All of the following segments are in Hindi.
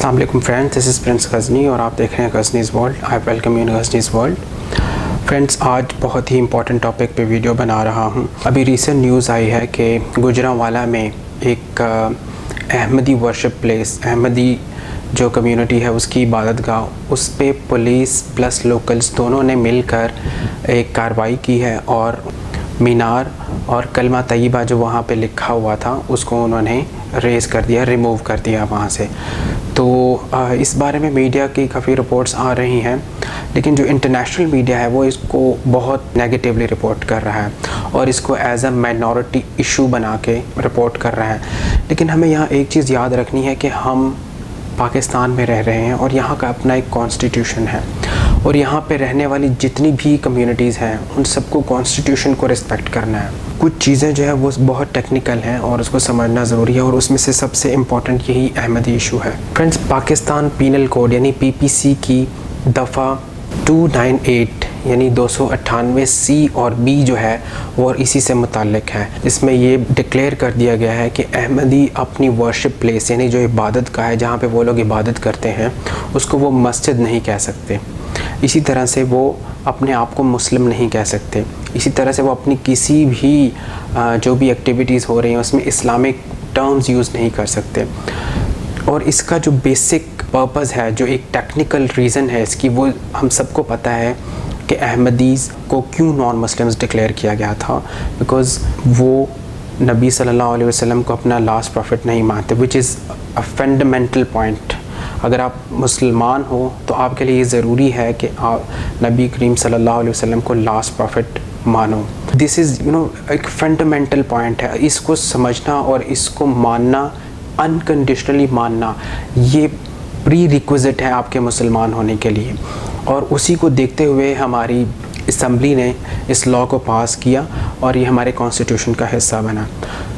अस्सलाम वालेकुम friends, this is prince Ghazni और आप देख रहे हैं Ghazni's world. I welcome you in Ghazni's world. Friends, आज बहुत ही इंपॉर्टेंट टॉपिक पे वीडियो बना रहा हूँ। अभी रिसेंट न्यूज़ आई है कि गुजरांवाला में एक अहमदी वर्शिप प्लेस, अहमदी जो कम्युनिटी है उसकी इबादत गाह, उस पे पुलिस प्लस लोकल्स दोनों ने मिलकर एक कार्रवाई की है और मीनार और कलमा तैयबा जो वहाँ पे लिखा हुआ था उसको उन्होंने रेज़ कर दिया, रिमूव कर दिया वहाँ से। तो इस बारे में मीडिया की काफ़ी रिपोर्ट्स आ रही हैं, लेकिन जो इंटरनेशनल मीडिया है वो इसको बहुत नेगेटिवली रिपोर्ट कर रहा है और इसको एज अ माइनॉरिटी इशू बना के रिपोर्ट कर रहा है। लेकिन हमें यहाँ एक चीज़ याद रखनी है कि हम पाकिस्तान में रह रहे हैं और यहाँ का अपना एक कॉन्स्टिट्यूशन है और यहाँ पे रहने वाली जितनी भी कम्युनिटीज़ हैं उन सबको कॉन्स्टिट्यूशन को रिस्पेक्ट करना है। कुछ चीज़ें जो है वो बहुत टेक्निकल हैं और उसको समझना ज़रूरी है और उसमें से सबसे इम्पॉर्टेंट यही अहमदी इशू है। फ्रेंड्स, पाकिस्तान पीनल कोड यानी पीपीसी की दफ़ा 298 यानी 298 सी और बी जो है वो इसी से मुताल्लिक है। इसमें ये डिक्लेयर कर दिया गया है कि अहमदी अपनी वर्शिप प्लेस यानी जो इबादत का है, जहाँ पे वो लोग इबादत करते हैं, उसको वो मस्जिद नहीं कह सकते। इसी तरह से वो अपने आप को मुस्लिम नहीं कह सकते। इसी तरह से वो अपनी किसी भी जो भी एक्टिविटीज़ हो रही हैं उसमें इस्लामिक टर्म्स यूज़ नहीं कर सकते। और इसका जो बेसिक पर्पस है, जो एक टेक्निकल रीज़न है इसकी, वो हम सबको पता है कि अहमदीज़ को क्यों नॉन मुस्लिम्स डिक्लेयर किया गया था। बिकॉज़ वो नबी सल्लल्लाहु अलैहि वसल्लम को अपना लास्ट प्रॉफिट नहीं मानते, which is a fundamental point. अगर आप मुसलमान हो तो आपके लिए ये ज़रूरी है कि आप नबी करीम सल्लल्लाहु अलैहि वसल्लम को लास्ट प्रॉफिट मानो। दिस इज़ एक फंडामेंटल पॉइंट है। इसको समझना और इसको मानना, अनकंडीशनली मानना, ये प्री रिक्विज़िट है आपके मुसलमान होने के लिए। और उसी को देखते हुए हमारी असम्बली ने इस लॉ को पास किया और ये हमारे कॉन्स्टिट्यूशन का हिस्सा बना।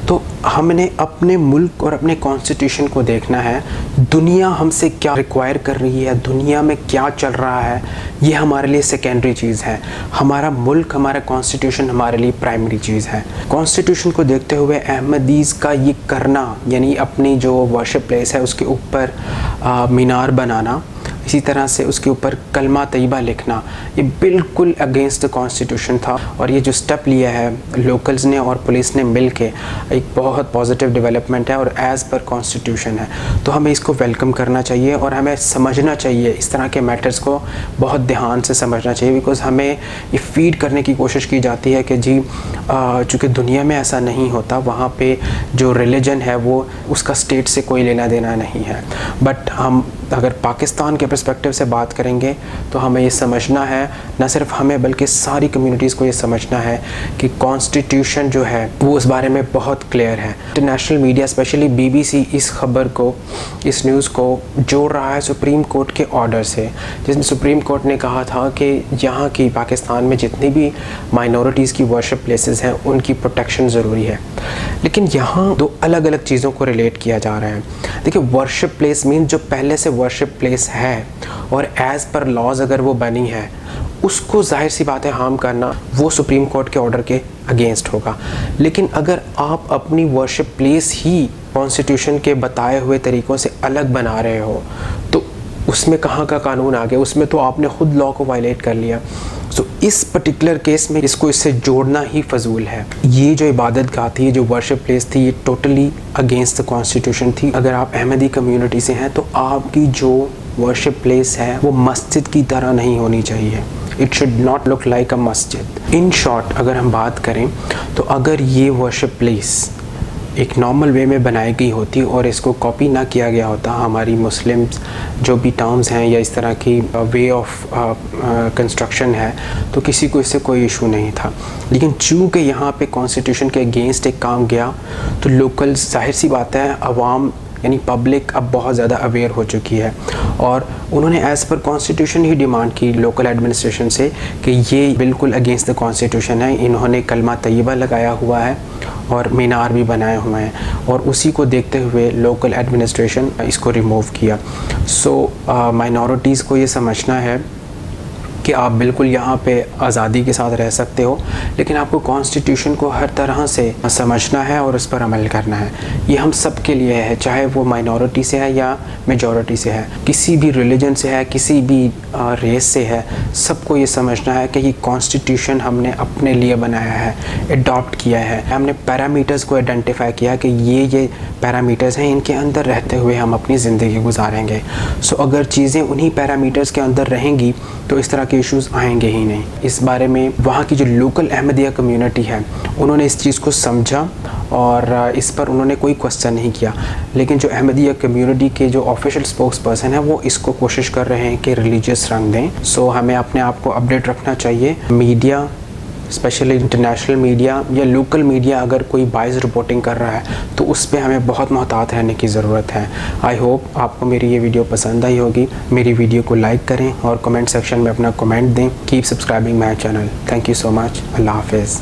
तो हमने अपने मुल्क और अपने कॉन्स्टिट्यूशन को देखना है। दुनिया हमसे क्या रिक्वायर कर रही है, दुनिया में क्या चल रहा है, ये हमारे लिए सेकेंडरी चीज़ है। हमारा मुल्क, हमारा कॉन्स्टिट्यूशन हमारे लिए प्राइमरी चीज़ है। कॉन्स्टिट्यूशन को देखते हुए अहमदीज़ का ये करना, यानी अपनी जो वर्शिप प्लेस है उसके ऊपर मीनार बनाना, इसी तरह से उसके ऊपर कलमा तैयबा लिखना, ये बिल्कुल अगेंस्ट द कॉन्स्टिट्यूशन था। और ये जो स्टेप लिया है लोकल्स ने और पुलिस ने मिल के, एक बहुत पॉजिटिव डेवलपमेंट है और एज़ पर कॉन्स्टिट्यूशन है। तो हमें इसको वेलकम करना चाहिए और हमें समझना चाहिए, इस तरह के मैटर्स को बहुत ध्यान से समझना चाहिए। बिकॉज़ हमें ये फीड करने की कोशिश की जाती है कि जी चूँकि दुनिया में ऐसा नहीं होता, वहाँ पे जो रिलीजन है वो उसका स्टेट से कोई लेना देना नहीं है। बट हम अगर पाकिस्तान के पर्सपेक्टिव से बात करेंगे तो हमें ये समझना है, न सिर्फ हमें बल्कि सारी कम्युनिटीज़ को ये समझना है कि कॉन्स्टिट्यूशन जो है वो उस बारे में बहुत क्लियर है। इंटरनेशनल मीडिया स्पेशली बीबीसी इस खबर को, इस न्यूज़ को जोड़ रहा है सुप्रीम कोर्ट के ऑर्डर से, जिसमें सुप्रीम कोर्ट ने कहा था कि यहाँ की पाकिस्तान में जितनी भी माइनॉरिटीज़ की वर्शिप प्लेसेस हैं उनकी प्रोटेक्शन ज़रूरी है। लेकिन यहाँ दो अलग अलग चीज़ों को रिलेट किया जा रहा है। देखिए, वर्शिप प्लेस मीन जो पहले से वर्शिप प्लेस है और एज़ पर लॉज अगर वो बनी है, उसको जाहिर सी बात है हार्म करना वो सुप्रीम कोर्ट के ऑर्डर के अगेंस्ट होगा। लेकिन अगर आप अपनी वर्शिप प्लेस ही कॉन्स्टिट्यूशन के बताए हुए तरीक़ों से अलग बना रहे हो तो उसमें कहाँ का कानून आ गया, उसमें तो आपने ख़ुद लॉ को वायलेट कर लिया। सो इस पर्टिकुलर केस में इसको इससे जोड़ना ही फजूल है। ये जो इबादत गाह थी, जो वर्शिप प्लेस थी, ये टोटली अगेंस्ट द कॉन्स्टिट्यूशन थी। अगर आप अहमदी कम्युनिटी से हैं तो आपकी जो वर्शिप प्लेस है वो मस्जिद की तरह नहीं होनी चाहिए। It should not look like a मस्जिद। इन शॉर्ट अगर हम बात करें तो अगर ये वर्शिप प्लेस एक नॉर्मल वे में बनाई गई होती और इसको कॉपी ना किया गया होता, हमारी मुस्लिम्स जो भी टर्म्स हैं या इस तरह की वे ऑफ कंस्ट्रक्शन है, तो किसी को इससे कोई इशू नहीं था। लेकिन चूँकि यहाँ पे कॉन्स्टिट्यूशन के अगेंस्ट एक काम गया तो लोकल्स, जाहिर सी बात है, अवाम यानी पब्लिक अब बहुत ज़्यादा अवेयर हो चुकी है और उन्होंने एज़ पर कॉन्स्टिट्यूशन ही डिमांड की लोकल एडमिनिस्ट्रेशन से कि ये बिल्कुल अगेंस्ट द कॉन्स्टिट्यूशन है। इन्होंने कलमा तैयबा लगाया हुआ है और मीनार भी बनाए हुए हैं और उसी को देखते हुए लोकल एडमिनिस्ट्रेशन इसको रिमूव किया। सो माइनॉरिटीज़ को ये समझना है कि आप बिल्कुल यहाँ पे आज़ादी के साथ रह सकते हो, लेकिन आपको कॉन्स्टिट्यूशन को हर तरह से समझना है और उस पर अमल करना है। ये हम सब के लिए है, चाहे वो माइनॉरिटी से है या मेजॉरिटी से है, किसी भी रिलीजन से है, किसी भी रेस से है, सबको ये समझना है कि ये कॉन्स्टिट्यूशन हमने अपने लिए बनाया है, अडॉप्ट किया है। हमने पैरामीटर्स को आइडेंटिफाई किया कि ये पैरामीटर्स हैं, इनके अंदर रहते हुए हम अपनी ज़िंदगी गुजारेंगे। सो अगर चीज़ें उन्हीं पैरामीटर्स के अंदर रहेंगी तो इस तरह के इश्यूज़ आएंगे ही नहीं। इस बारे में वहाँ की जो लोकल अहमदिया कम्युनिटी है उन्होंने इस चीज़ को समझा और इस पर उन्होंने कोई क्वेश्चन नहीं किया। लेकिन जो अहमदिया कम्युनिटी के जो ऑफिशियल स्पोक्स पर्सन हैं वो इसको कोशिश कर रहे हैं कि रिलीजियस रंग दें। सो हमें अपने आप को अपडेट रखना चाहिए। मीडिया, स्पेशली इंटरनेशनल मीडिया या लोकल मीडिया अगर कोई बायस रिपोर्टिंग कर रहा है तो उस पर हमें बहुत मोहतात रहने की ज़रूरत है। आई होप आपको मेरी ये वीडियो पसंद आई होगी। मेरी वीडियो को लाइक करें और कमेंट सेक्शन में अपना कमेंट दें। Keep subscribing my channel. Thank you so much. अल्लाह हाफिज़।